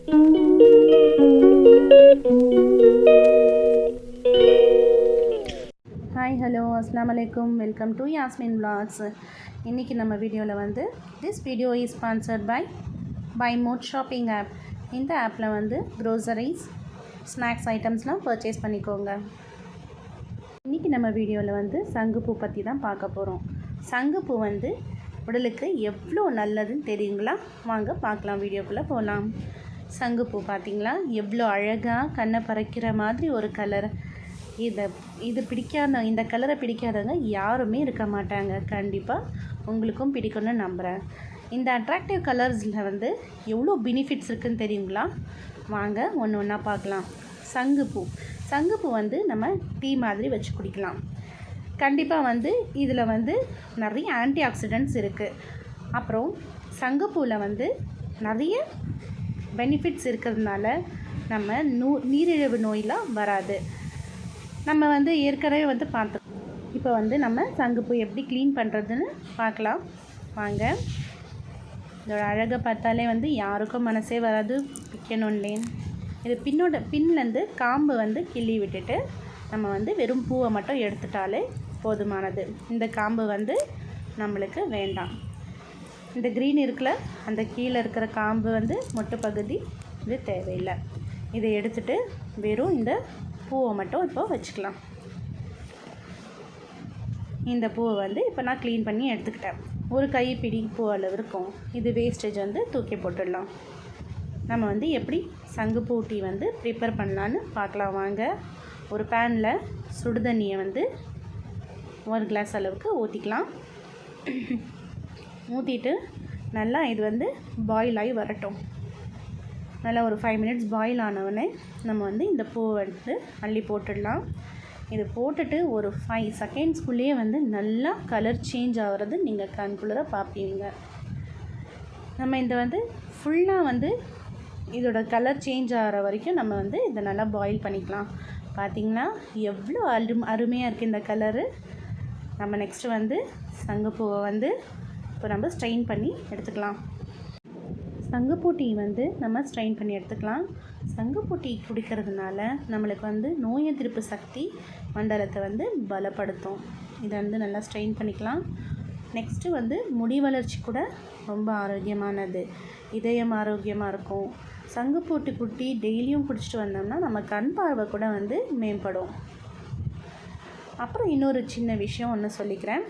Hi hello அஸ்ஸலாமு அலைக்கும், welcome to Yasmin vlogs. இன்றைக்கி நம்ம வீடியோவில் வந்து this video is sponsored by மோட் ஷாப்பிங் ஆப். இந்த ஆப்பில் வந்து க்ரோசரிஸ் ஸ்நாக்ஸ் ஐட்டம்ஸ்லாம் பர்ச்சேஸ் பண்ணிக்கோங்க. இன்றைக்கி நம்ம வீடியோவில் வந்து சங்குப்பூ பற்றி தான் பார்க்க போகிறோம். சங்குப்பூ வந்து உடலுக்கு எவ்வளோ நல்லதுன்னு தெரியுங்களா? வாங்க பார்க்கலாம், வீடியோக்குள்ளே போகலாம். சங்குப்பூ பார்த்திங்களா எவ்வளோ அழகாக கண்ணை பறிக்கிற மாதிரி ஒரு கலர். இது பிடிக்காத, இந்த கலரை பிடிக்காதவங்க யாருமே இருக்க மாட்டாங்க. கண்டிப்பாக உங்களுக்கும் பிடிக்கும்னு நம்புகிறேன். இந்த அட்ராக்டிவ் கலர்ஸில் வந்து எவ்வளோ பெனிஃபிட்ஸ் இருக்குதுன்னு தெரியுங்களா? வாங்க ஒன்று ஒன்றா பார்க்கலாம். சங்குப்பூ வந்து நம்ம டீ மாதிரி வச்சு குடிக்கலாம். கண்டிப்பாக வந்து இதில் வந்து நிறைய ஆன்டி ஆக்சிடென்ட்ஸ் இருக்குது. அப்புறம் சங்குப்பூவில் வந்து நிறைய பெனிஃபிட்ஸ் இருக்கிறதுனால நம்ம நீரிழிவு நோயெலாம் வராது. நம்ம வந்து ஏற்கனவே வந்து பார்த்தோம். இப்போ வந்து நம்ம சங்குப்பூ எப்படி க்ளீன் பண்ணுறதுன்னு பார்க்கலாம் வாங்க. இதோட அழகை பார்த்தாலே வந்து யாருக்கும் மனசே வராது பிக்கணும்லே. இது பின்லேருந்து காம்பு வந்து கிள்ளி விட்டுட்டு நம்ம வந்து வெறும் பூவை மட்டும் எடுத்துட்டாலே போதுமானது. இந்த காம்பு வந்து நம்மளுக்கு வேண்டாம். இந்த க்ரீன் இருக்குல்ல, அந்த கீழே இருக்கிற காம்பு வந்து மொட்டு பகுதி இது தேவையில்லை. இதை எடுத்துகிட்டு வெறும் இந்த பூவை மட்டும் இப்போ வச்சுக்கலாம். இந்த பூவை வந்து இப்போ நான் க்ளீன் பண்ணி எடுத்துக்கிட்டேன். ஒரு கைப்பிடி பூ அளவு இருக்கும். இது வேஸ்டேஜ் வந்து தூக்கி போட்டுடலாம். நம்ம வந்து எப்படி சங்குப்பூ டீ வந்து ப்ரிப்பேர் பண்ணலான்னு பார்க்கலாம் வாங்க. ஒரு பேனில் சுடுதண்ணியை வந்து 1 கிளாஸ் அளவுக்கு ஊற்றிக்கலாம். ஊற்றிட்டு நல்லா இது வந்து பாயில் ஆகி வரட்டும். நல்லா ஒரு 5 மினிட்ஸ் பாயில் ஆனவுடனே நம்ம வந்து இந்த பூவை வந்து அள்ளி போட்டுடலாம். இது போட்டுட்டு ஒரு 5 செகண்ட்ஸ்குள்ளேயே வந்து நல்லா கலர் சேஞ்ச் ஆகிறது நீங்கள் கண்குள்ளே பார்ப்பீங்க. நம்ம இந்த வந்து ஃபுல்லாக வந்து இதோட கலர் சேஞ்ச் ஆகிற வரைக்கும் நம்ம வந்து இதை நல்லா பாயில் பண்ணிக்கலாம். பார்த்திங்கன்னா எவ்வளோ அருமையாக இருக்குது இந்த கலரு. நம்ம நெக்ஸ்ட்டு வந்து சங்குப்பூவை வந்து இப்போ நம்ம ஸ்ட்ரெயின் பண்ணி எடுத்துக்கலாம். சங்குப்பூ டீ வந்து நம்ம ஸ்ட்ரெயின் பண்ணி எடுத்துக்கலாம். சங்குப்பூ டீ குடிக்கிறதுனால நம்மளுக்கு வந்து நோய் எதிர்ப்பு சக்தி மண்டலத்தை வந்து பலப்படுத்தும். இதை வந்து நல்லா ஸ்ட்ரெயின் பண்ணிக்கலாம். நெக்ஸ்ட்டு வந்து முடி வளர்ச்சி கூட ரொம்ப ஆரோக்கியமானது. இதயம் ஆரோக்கியமாக இருக்கும். சங்குப்பூ டீ டெய்லியும் குடிச்சிட்டு வந்தோம்னா நம்ம கண் பார்வை கூட வந்து மேம்படும். அப்புறம் இன்னொரு சின்ன விஷயம் ஒன்று சொல்லிக்கிறேன்.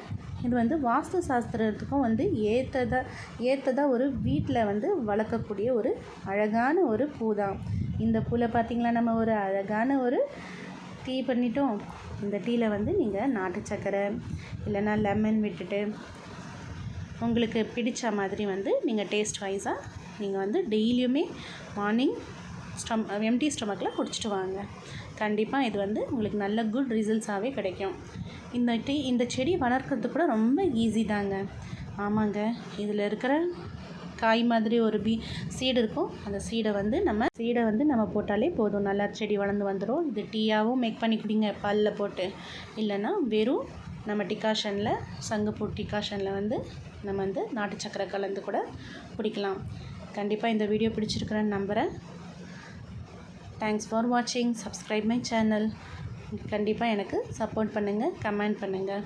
இது வந்து வாஸ்து சாஸ்திரத்துக்கும் வந்து ஏற்றதாக ஒரு வீட்டில் வந்து வளர்க்கக்கூடிய ஒரு அழகான ஒரு பூ தான். இந்த பூவில் பார்த்திங்களா நம்ம ஒரு அழகான ஒரு டீ பண்ணிட்டோம். இந்த டீயில் வந்து நீங்கள் நாட்டு சக்கரை இல்லைன்னா லெமன் விட்டுட்டு உங்களுக்கு பிடிச்ச மாதிரி வந்து நீங்கள் டேஸ்ட் வைஸாக நீங்கள் வந்து டெய்லியுமே மார்னிங் எம்டி ஸ்டொமக்கில் குடிச்சிட்டு வாங்க. கண்டிப்பாக இது வந்து உங்களுக்கு நல்ல குட் ரிசல்ட்ஸாகவே கிடைக்கும். இந்த செடி வளர்க்குறது கூட ரொம்ப ஈஸி தாங்க. ஆமாங்க, இதில் இருக்கிற காய் மாதிரி ஒரு சீடு இருக்கும். அந்த சீடை வந்து நம்ம போட்டாலே போதும், நல்லா செடி வளர்ந்து வந்துடும். இது டீயாகவும் மேக் பண்ணி குடிங்க பாலில் போட்டு. இல்லைன்னா வெறும் நம்ம டிகாஷனில் சங்குப்பூ டிகாஷனில் வந்து நம்ம வந்து நாட்டு சக்கரை கலந்து கூட குடிக்கலாம். கண்டிப்பாக இந்த வீடியோ பிடிச்சிருக்கிறேன்னு நம்புகிறேன். தேங்க்ஸ் ஃபார் வாட்சிங். Subscribe my channel. கண்டிப்பாக எனக்கு சப்போர்ட் பண்ணுங்கள், கமெண்ட் பண்ணுங்கள்.